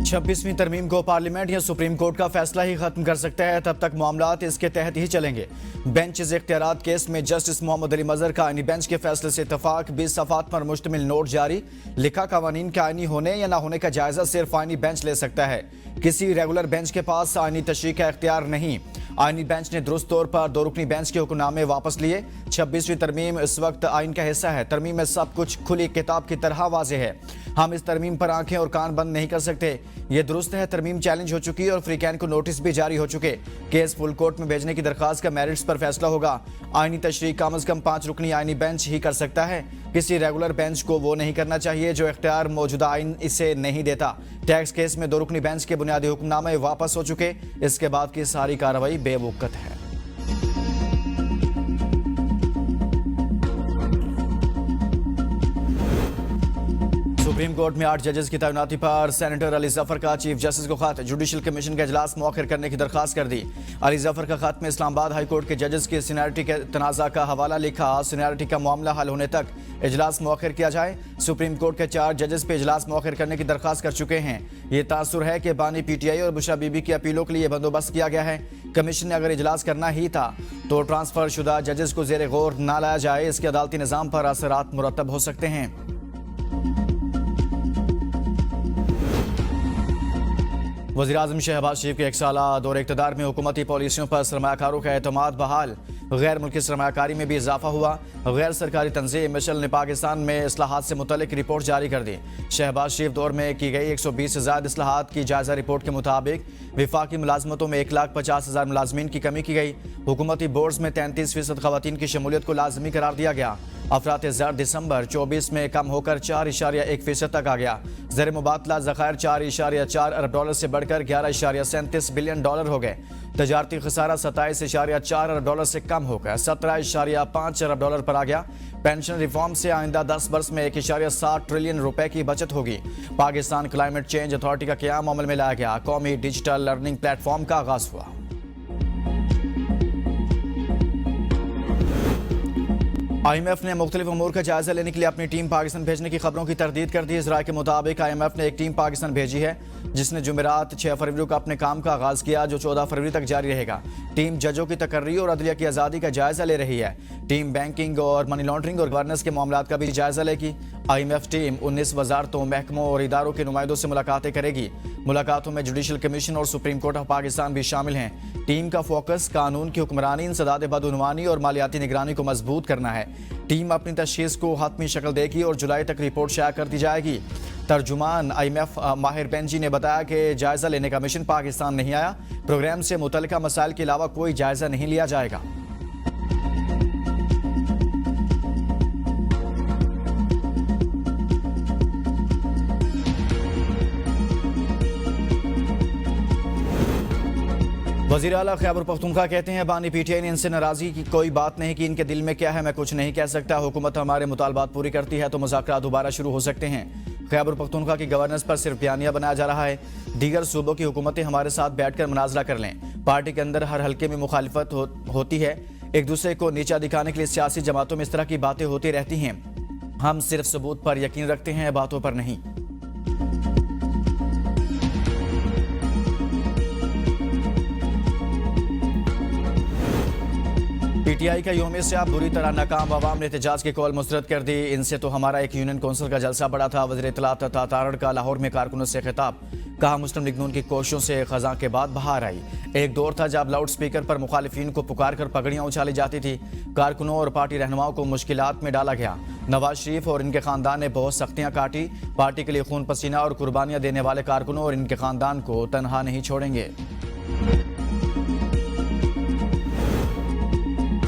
26वीं तरमीम को पार्लियामेंट या सुप्रीम कोर्ट का फैसला ही खत्म कर सकता है, तब तक मामलात इसके तहत ही चलेंगे। बेंचेस इख्तियारात केस में जस्टिस मोहम्मद अली मजहर का आईनी बेंच के फैसले से इत्तफाक, 20 सफ़ात पर मुश्तमिल नोट जारी। लिखा कवानीन के आईनी होने या ना होने का जायजा सिर्फ आईनी बेंच ले सकता है, किसी रेगुलर बेंच के पास आईनी तशरीह का इख्तियार नहीं। आईनी बेंच ने दुरुस्त तौर पर 2 रुकनी बेंच के हुक्मनामे वापस लिए। 26वीं तरमीम इस वक्त आइन का हिस्सा है। तरमीम में सब कुछ खुली किताब की तरह वाज़ेह है। हम इस तरमीम पर आंखें और कान बंद नहीं कर सकते। ये दुरुस्त है, तरमीम चैलेंज हो चुकी है और फ्रीकैन को नोटिस भी जारी हो चुके। केस फुल कोर्ट में भेजने की दरखास्त का मेरिट्स पर फैसला होगा। आईनी तशरीह कम अज कम 5 रुकनी आईनी बेंच ही कर सकता है। किसी रेगुलर बेंच को वो नहीं करना चाहिए जो इख्तियार मौजूदा आइन इसे नहीं देता। टैक्स केस में 2 रुकनी बेंच के बुनियादी हुक्मनामे वापस हो चुके। इसके बाद की सारी कार्रवाई बेवकूफ़ है। सुप्रीम कोर्ट में 8 जजेस की तैनाती पर सेनेटर अली जफर का चीफ जस्टिस को खत। जुडिशल कमीशन का इजलास मौखर करने की दरखास्त कर दी। अली जफर का खत में इस्लामाबाद हाई कोर्ट के जजेस की सीनियरिटी के तनाज़ा का हवाला लिखा। सीनियरिटी का मामला हल होने तक इजलास मौखर किया जाए। सुप्रीम कोर्ट के 4 जजेस पे इजलास मौखर करने की दरखास्त कर चुके हैं। ये तासुर है कि बानी PTI और बुशरा बीबी की अपीलों के लिए बंदोबस्त किया गया है। कमीशन ने अगर इजलास करना ही था तो ट्रांसफर शुदा जजेस को जेर गौर न लाया जाए। इसके अदालती निज़ाम पर असरात मुरतब हो सकते हैं। वज़ीर-ए-आज़म शहबाज शरीफ के 1 साला दौरे इक़्तिदार में हुकूमती पॉलिसियों पर सरमायाकारों का एतमाद बहाल। गैर मुल्की सरमायाकारी में भी इजाफा हुआ। गैर सरकारी तंजीम मिशेल ने पाकिस्तान में इस्लाहात से मुतल्लिक रिपोर्ट जारी कर दी। शहबाज शरीफ दौर में की गई 120 से ज़्यादा इस्लाहात की जायजा रिपोर्ट के मुताबिक विफाकी मुलाजमतों में 1,50,000 मुलाजमीन की कमी की गई। हुकूमती बोर्ड्स में 33% खवातीन की शमूलियत को लाजमी करार दिया गया। अफरात ज़र दिसंबर 24 में कम होकर 4.1% तक आ गया। ज़र मुबादला ज़खायर 4.4 अरब डॉलर से बढ़कर 11.37 बिलियन डॉलर हो गए। तजारती खसारा 27.4 अरब डॉलर से कम होकर 17.5 अरब डॉलर पर आ गया। पेंशन रिफॉर्म से आइंदा 10 वर्ष में 1.7 ट्रिलियन रुपए की बचत होगी। पाकिस्तान क्लाइमेट चेंज अथॉरिटी का क़याम अमल में लाया गया। कौमी डिजिटल लर्निंग प्लेटफॉर्म का आगाज हुआ। IMF ने मुख्तलिफ अमूर का जायजा लेने के लिए अपनी टीम पाकिस्तान भेजने की खबरों की तरदीद कर दी। इस राय के मुताबिक IMF ने एक टीम पाकिस्तान भेजी है जिसने जुमेरात 6 फरवरी को अपने काम का आगाज किया, जो 14 फरवरी तक जारी रहेगा। टीम जजों की तकर्री और अदलिया की आज़ादी का जायजा ले रही है। टीम बैंकिंग और मनी लॉन्ड्रिंग और गवर्नेंस के मामलात का भी जायजा लेगी। IMF टीम 19 वजारतों, महकमों और इदारों के नुमाइंदों से मुलाकातें करेगी। मुलाकातों में जुडिशल कमीशन और सुप्रीम कोर्ट ऑफ पाकिस्तान भी शामिल हैं। टीम का फोकस कानून की हुक्मरानी, इंसदाद बदउनवानी और मालियाती निगरानी को मजबूत करना है। टीम अपनी तशखीस को हतमी शक्ल देगी और जुलाई तक रिपोर्ट शाया कर दी जाएगी। तर्जुमान IMF माहिर बेंजी ने बताया कि जायजा लेने का मिशन पाकिस्तान नहीं आया। प्रोग्राम से मुतल्लिका मसाइल के अलावा कोई जायजा नहीं लिया जाएगा। वज़ीर आला खैबर पख्तूनख्वा कहते हैं बानी PTI ने इनसे नाराज़गी की कोई बात नहीं की। इनके दिल में क्या है मैं कुछ नहीं कह सकता। हुकूमत हमारे मुतालबात पूरी करती है तो मुज़ाकरात दोबारा शुरू हो सकते हैं। खैबर पख्तूनख्वा की गवर्नेंस पर सिर्फ बयानिया बनाया जा रहा है। दीगर सूबों की हुकूमतें हमारे साथ बैठकर मुनाजरा कर लें। पार्टी के अंदर हर हल्के में मुखालिफत होती है। एक दूसरे को नीचा दिखाने के लिए सियासी जमातों में इस तरह की बातें होती रहती हैं। हम सिर्फ सबूत पर यकीन रखते हैं, बातों पर नहीं। PTI का यूम से आप बुरी तरह नाकाम। अवाम ने एहतजाज की कॉल मुस्तरद कर दी। इनसे तो हमारा एक यूनियन कौंसिल का जलसा पड़ा था। वज़ीर इत्तलात तारड़ का लाहौर में कारकुनों से खिताब। कहा मुस्लिम लीग नून की कोशिशों से खज़ां के बाद बहार आई। एक दौर था जब लाउड स्पीकर पर मुखालिफिन को पुकार कर पगड़ियाँ उछाली जाती थी। कारकुनों और पार्टी रहनुमाओं को मुश्किलात में डाला गया। नवाज शरीफ और इनके खानदान ने बहुत सख्तियाँ काटी। पार्टी के लिए खून पसीना और कुर्बानियाँ देने वाले कारकुनों और इनके खानदान को तनहा नहीं छोड़ेंगे।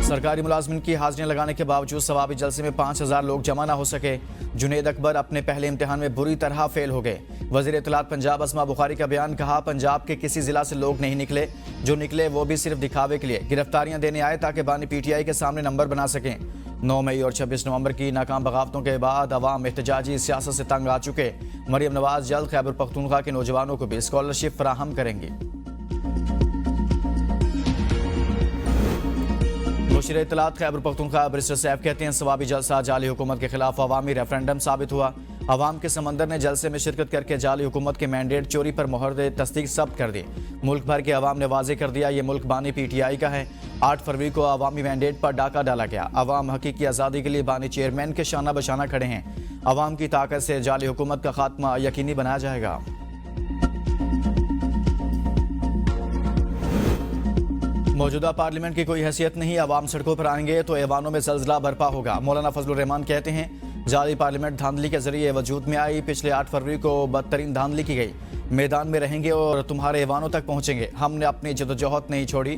सरकारी मुलाजमिन की हाजिरियां लगाने के बावजूद सवाबी जलसे में 5,000 लोग जमा ना हो सके। जुनेद अकबर अपने पहले इम्तिहान में बुरी तरह फेल हो गए। वज़ीर इत्तलात पंजाब अस्मा बुखारी का बयान। कहा पंजाब के किसी जिला से लोग नहीं निकले, जो निकले वो भी सिर्फ दिखावे के लिए गिरफ्तारियां देने आए ताकि बानी PTI के सामने नंबर बना सकें। 9 मई और 26 नवंबर की नाकाम बगावतों के बाद अवाम एहतजाजी सियासत से तंग आ चुके। मरियम नवाज जल्द खैबर पख्तूनख्वा के नौजवानों को भी स्कॉलरशिप फराहम करेंगी। मुशीर इत्तलात खैबर पख्तूनख्वा बैरिस्टर सैफ कहते हैं सवाबी जलसा जाली हुकूमत के खिलाफ अवामी रेफरेंडम साबित हुआ। अवाम के समंदर ने जलसे में शिरकत करके जाली हुकूमत के मैंडेट चोरी पर मोहर तस्दीक जब्त कर दी। मुल्क भर के अवाम ने वाजे कर दिया ये मुल्क बानी PTI का है। 8 फरवरी को अवामी मैंडेट पर डाका डाला गया। अवाम हकीकी आज़ादी के लिए बानी चेयरमैन के शाना बशाना खड़े हैं। अवाम की ताकत से जाली हुकूमत का खात्मा यकीनी बनाया जाएगा। मौजूदा पार्लियामेंट की कोई हैसियत नहीं, अवाम सड़कों पर आएंगे तो ऐवानों में जल्जला बर्पा होगा। मौलाना फजलुर रहमान कहते हैं जाली पार्लियामेंट धांधली के जरिए वजूद में आई। पिछले 8 फरवरी को बदतरीन धांधली की गई। मैदान में रहेंगे और तुम्हारे ऐवानों तक पहुंचेंगे। हमने अपनी जदोजहद नहीं छोड़ी,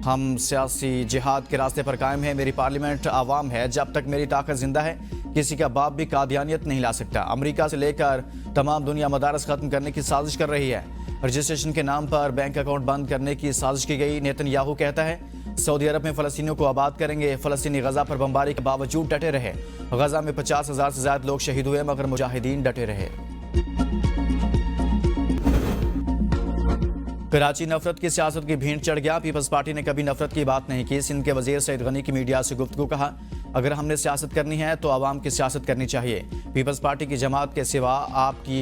हम सियासी जिहाद के रास्ते पर कायम है। मेरी पार्लियामेंट आवाम है, जब तक मेरी ताकत जिंदा है किसी का बाप भी कादियानियत नहीं ला सकता। अमेरिका से लेकर तमाम दुनिया मदारस खत्म करने की साजिश कर रही है। रजिस्ट्रेशन के नाम पर बैंक अकाउंट बंद करने की साजिश की गई। नेतन्याहू कहता है सऊदी अरब में फ़लस्तीनियों को आबाद करेंगे। फ़लस्तीनी गजा पर बमबारी के बावजूद डटे रहे। गजा में 50,000 से ज्यादा लोग शहीद हुए मगर मुजाहिदीन डटे रहे। कराची नफरत की सियासत की भीड़ चढ़ गया। पीपल्स पार्टी ने कभी नफरत की बात नहीं की। सिंध के वजीर सईद गनी की मीडिया से गुफ्तगू कहा अगर हमने सियासत करनी है तो आवाम की सियासत करनी चाहिए। पीपल्स पार्टी की जमात के सिवा आपकी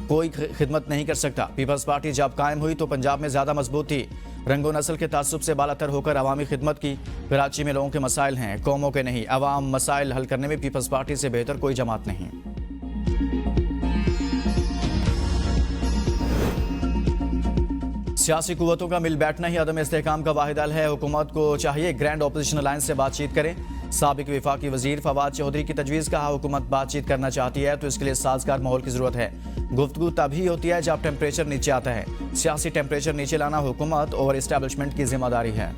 कोई खिदमत नहीं कर सकता। पीपल्स पार्टी जब कायम हुई तो पंजाब में ज्यादा मजबूत थी। रंगो नस्ल के तासुब से बालातर होकर अवामी खिदमत की। कराची में लोगों के मसाइल हैं, कौमों के नहीं। अवाम मसाइल हल करने में पीपल्स पार्टी से बेहतर कोई जमात नहीं। सियासी कुव्वतों का मिल बैठना ही अदम इस्तेहकाम का वाहिद हल है। हुकूमत को चाहिए ग्रैंड ऑपोजिशन अलायंस से बातचीत करें। साबिक वफाकी वजीर फवाद चौधरी की तजवीज़। कहा हुकूमत बातचीत करना चाहती है तो इसके लिए साजगार माहौल की जरूरत है। गुफ्तगू तभी होती है जब टेम्परेचर नीचे आता है। सियासी टेम्परेचर नीचे लाना हुकूमत और इस्टेब्लिशमेंट की जिम्मेदारी है।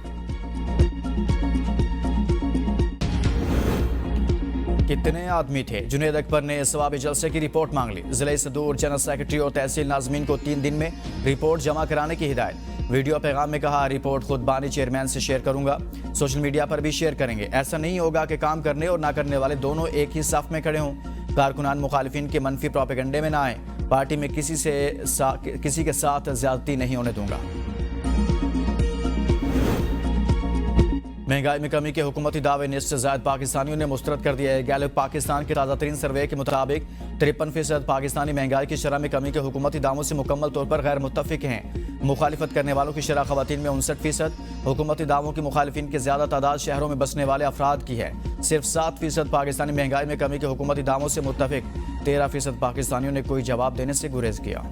कितने आदमी थे? जुनैद अकबर ने सवाबी जलसे की रिपोर्ट मांग ली। जिले सदूर जनरल सेक्रेटरी और तहसील नाज़मीन को 3 दिन में रिपोर्ट जमा कराने की हिदायत। वीडियो पैगाम में कहा रिपोर्ट खुद बानी चेयरमैन से शेयर करूंगा, सोशल मीडिया पर भी शेयर करेंगे। ऐसा नहीं होगा कि काम करने और ना करने वाले दोनों एक ही साफ में खड़े हों। कारकुनान मुखालिफिन के मनफी प्रोपेगेंडे में ना आए। पार्टी में किसी के साथ ज्यादती नहीं होने दूंगा। महंगाई में कमी के हुकूमती दावे निस्फ से ज्यादा पाकिस्तानियों ने मुस्तरद कर दिया है। गैलप पाकिस्तान के ताज़ा तरीन सर्वे के मुताबिक 53% पाकिस्तानी महंगाई की शरह में कमी के हुकूमती दावों से मुकम्मल तौर पर गैर मुत्तफिक हैं। मुखालिफत करने वालों की शरह खवातीन में 59%। हुकूमती दावों की मुखालिफिन की ज्यादा तादाद शहरों में बसने वाले अफराद की है। सिर्फ 7% पाकिस्तानी महंगाई में कमी के हुकूमती दावों से मुत्तफिक। 13% पाकिस्तानियों ने कोई जवाब देने से गुरेज किया।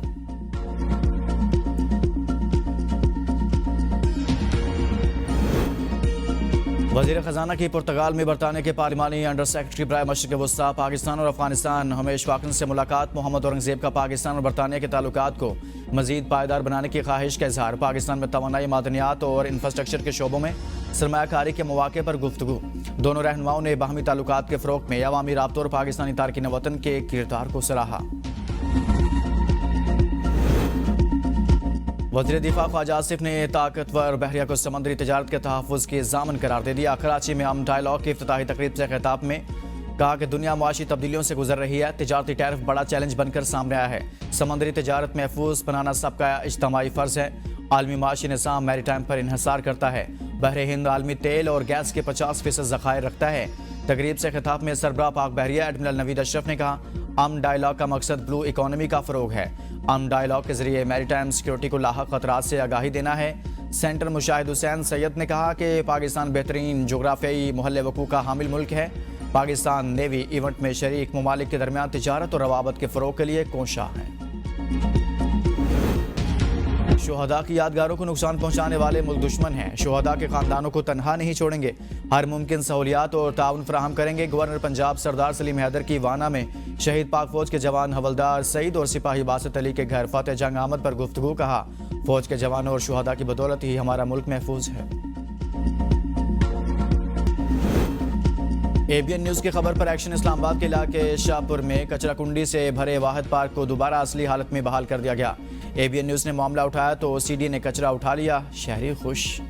वज़ीर ख़जाना की पुर्तगाल में बरतानिया के पार्लिमानी अंडर सेक्रेटरी बराए मशरिक़ वस्ता पाकिस्तान और अफगानिस्तान हमेश वाकन से मुलाकात। मोहम्मद औरंगज़ेब का पाकिस्तान और बरतानिया के ताल्लुकात को मज़ीद पायदार बनाने की ख्वाहिश का इजहार। पाकिस्तान में तवानाई, मादनियात और इंफ्रास्ट्रक्चर के शोबों में सरमायाकारी के मौके पर गुफ्तगू। दोनों रहनुमाओं ने बाहमी ताल्लुकात के फ़रोग़ में अवामी राब्तों और पाकिस्तानी तारकीन वतन के किरदार को सराहा। वज़ीर दिफा ख्वाजा आसिफ ने ताकतवर बहरिया को समंदरी तजारत के तहफ़्फ़ुज़ की ज़ामन करार दे दिया। कराची में अमन डायलॉग की इफ्तिताही तकरीब से खिताब में कहा कि दुनिया मुआशी तब्दीलियों से गुजर रही है। तजारती टैरिफ बड़ा चैलेंज बनकर सामने आया है। समंदरी तजारत महफूज बनाना सबका इज्तिमाई फ़र्ज़ है। आलमी माशी निज़ाम मैरीटाइम पर इन्हसार करता है। बहरे हिंद आलमी तेल और गैस के 50% ज़खायर रखता है। तकरीब से खिताब में सरबराह पाक बहरिया एडमिरल नवीद अशरफ ने कहा अमन डायलॉग का मकसद ब्लू इकोनॉमी का फ़रोग है। अमन डायलॉग के जरिए मैरीटाइम सिक्योरिटी को लाहक खतरात से आगाही देना है। सेंटर मुशाहिद हुसैन सैयद ने कहा कि पाकिस्तान बेहतरीन जोग्राफियाई मोहल्ले वकू का हामिल मुल्क है। पाकिस्तान नेवी इवेंट में शरीक ममालिक के दरमियान तिजारत और रवाबत के फ़रोग के लिए कोशा है। शोहदा की यादगारों को नुकसान पहुंचाने वाले मुल्क दुश्मन हैं। शोहदा के खानदानों को तनहा नहीं छोड़ेंगे। हर मुमकिन सहूलियात और ताउन फराहम करेंगे। गवर्नर पंजाब सरदार सलीम हैदर की वाना में शहीद पाक फौज के जवान हवलदार सईद और सिपाही बासित अली के घर फतेह जंग आमद पर गुफ्तगू। कहा फौज के जवानों और शोहदा की बदौलत ही हमारा मुल्क महफूज है। ABN न्यूज़ की खबर पर एक्शन। इस्लामाबाद के इलाके शाहपुर में कचरा कुंडी से भरे वाहिद पार्क को दोबारा असली हालत में बहाल कर दिया गया। ABN न्यूज़ ने मामला उठाया तो OCD ने कचरा उठा लिया। शहरी खुश।